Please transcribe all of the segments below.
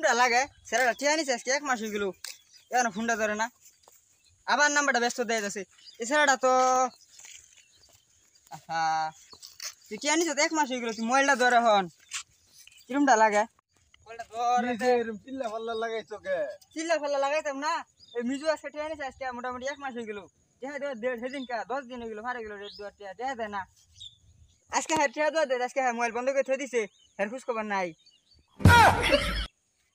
কিরমটা লাগে সেরাটা টিয়া নিছে আজকে 1 মাস হয়ে গেল এখনো ফোনটা ধরে না আবার নাম্বারটা ব্যস্ত দেয় যাচ্ছে এই সেরাটা তো তুই টিয়া নিছে 1 মাস হয়ে গেল তুই মোবাইলটা ধরে হন কিরমটা লাগে চিল্লা ফাল্লা লাগাইছো কে? চিল্লা ফাল্লা লাগাইতাম না এই মিজু আজকে টিয়া নিছে আজকে মোটামুটি 1 মাস হয়ে গেল সেদিন কা 10 দিন হয়ে গেল হারে গেল রেট দুয়ার টিয়া দেয় না আজকে হ্যাঁ টিয়া দেয় আজকে হ্যাঁ মোবাইল বন্ধ করে থই দিছে এর খোঁজ খবর নাই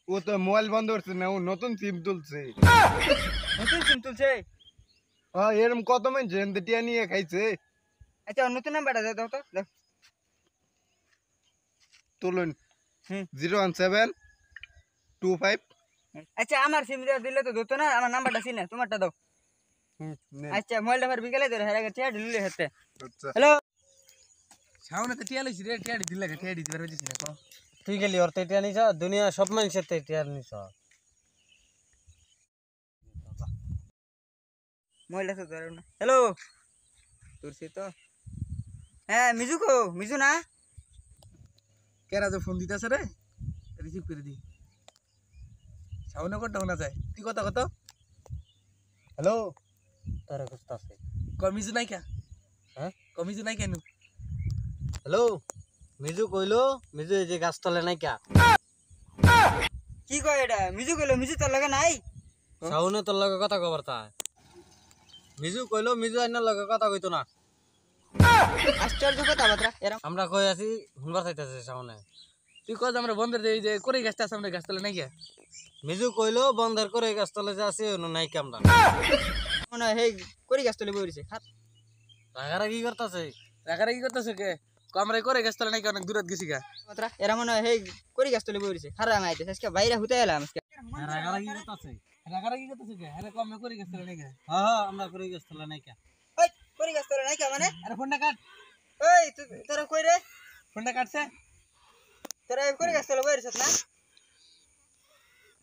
ও তো মোবাইল বন্ধ করছে না, ও নতুন সিম তুলছে। নতুন সিম তুলছে? এরম কত মানুষ টিয়া নিয়ে খাইছে। আচ্ছা নতুন নাম্বারটা দাও তো দাও তুলুন 01725। আচ্ছা আমার সিম দিলে তো ধরতো না আমার নাম্বারটা চিনে তোমারটা দাও আচ্ছা মোবাইলটা ফের বিকেলে ধরে হেরে টিয়া ঢিলে হেতে হ্যালো সামনে তো টিয়া লইছি রে টিয়া দিলা টিয়া দিতে পারবে না কো তুই গেলি ওর টিয়া নিছ দুনিয়া সব মানুষের টিয়া নিছ মোবাইলটা তো ধরো না হ্যালো তুলছি তো হ্যাঁ মিজু কো মিজু না কেরা যে ফোন দিতেছে রে রিসিভ করে দি সামনে কোনটা শোনা যায় তুই কথা কত হ্যালো তোরে কইতাছে কমিজু নাই কা হ্যাঁ কমিজু নাই কেন হ্যালো মিজু কইলো মিজু এই যে গাছ তলে নাই কা কি কয় এটা মিজু কইলো মিজু তোর লাগে নাই সাউনে তোর লগে কথা কবার তা মিজু কইলো মিজু আইনার লগে কথা কইতো না আশ্চর্য কথা বাতরা এরকম আমরা কই আছি হুনবার চাইতাছে সাউনে তুই কত আমরা বন্ধের দেই যে করে গাছটা সামনে গাছ তলে নাই কা মিজু কইলো বন্ধের করে গাছ তলে যে আছে ওনো নাই কামরা মনে হয় হেই করি গাছ তলে বইরিছে খাত রাগারা কি করতাছে রাগারাগি করতেছে কে আমরা করে গাছ তলে নাই কা অনেক দূরত গেছি কা বাতরা এরা মনে হয় হেই করি গাছ তলে বইরিছে খারা মাইতে আজকে বাইরে হুতে এলাম আজকে রাগারা কি করতাছে রাগারাগি করতেছে কে আরে কম করে গাছ তলে নাই কা হ্যাঁ আমরা করে গাছ তলে নাই কা ওই করি গাছ তলে নাই কা মানে আরে ফোনটা কাট ওই তোরা কই রে ফোনটা কাটছে তোরা করি গাছ তলে বইরিছ না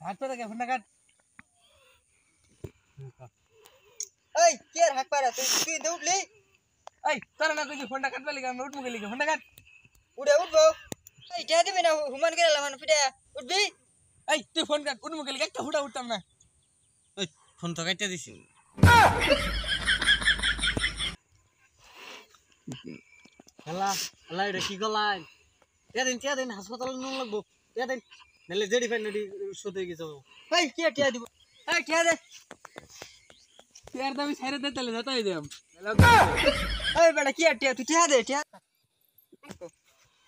হাত পা কে ফোনটা কাট ওই কি আর হাক পারা তুই দৌড়লি এই তোরা না কইছি ফোনটা কাটবা লাগি আমরা উঠমু গেলি ফোনটা কাট উড়ে উঠবো এই টিয়া দিবি না হুমান গেলাম মানে পিটা উঠবি এই তুই ফোন কাট উঠমু গেলি একটা ফুটা উঠতাম না ওই ফোন তো কাইটা দিছি হেলা হেলা এটা কি গলাই টিয়া দিন হাসপাতালে নিয়ে লাগবো টিয়া দিন নাহলে জেডি ফাইনালি শুতে গেছে এই কি টিয়া দিব এই টিয়া দে তুই আর দামি ছাইরে দে তাহলে যতই দেম এই বেটা কি টিয়া তুই টিয়া দে টিয়া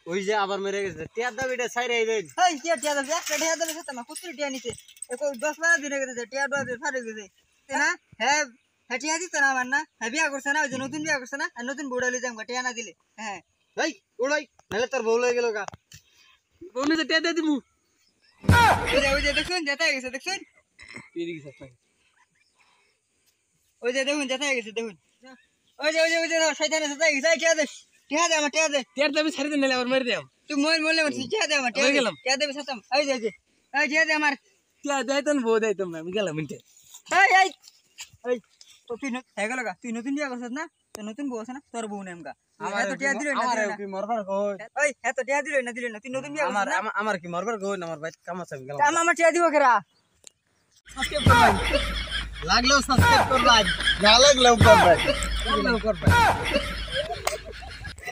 ওই যে আবার মেরে গেছে টিয়ার দাবিটা ছাইরে আইবেন এই কি টিয়া দে একটা টিয়া দে সেটা না কুত্রি টিয়া নিতে একো 10-12 দিন গেছে টিয়া দে ফারে গেছে না হ্যাঁ হ্যাঁ টিয়া দিত না আমার না হ্যাঁ বিয়া করছ না ওই যে নতুন বিয়া করছ না আর নতুন বউড়ালি যাম টিয়া না দিলে হ্যাঁ এই ওড়াই নাহলে তোর বউ লয়ে গেল গা বউনে যে টিয়া দে দিমু ওই যে দেখুন যেতে গেছে দেখুন তুই দিকে সব ওই যে দেখুন যেতে গেছে দেখুন ওই যে শয়তানে যেতে গেছে টিয়া দে আমার টিয়া দে টিয়ার দামি ছাইরে দে নালে আবার মেরে দেম তুই মই বললে মানে টিয়া দে আমার হয়ে গেলাম। টিয়া দেবে সাতাম এই যে এই টিয়া দে আমার টিয়া দেইতন বউ দেইতম না আমি গেলাম মিনটে এই তো তুই হয়ে গেল গা তুই নতুন বিয়া করছিস না তো নতুন বউ আছে না তোর বউ নেম গা আমার তো টিয়া দিল না আমার কি মরবার কই ওই এত টিয়া দিল না তুই নতুন বিয়া আমার করছিস না আমার কি মরবার কই আমার ভাই কাম আছে আমি গেলাম আমার টিয়া দিব কেরা সাবস্ক্রাইব করবাই লাগলেও সাবস্ক্রাইব করবাই না লাগলেও করবে। করবাই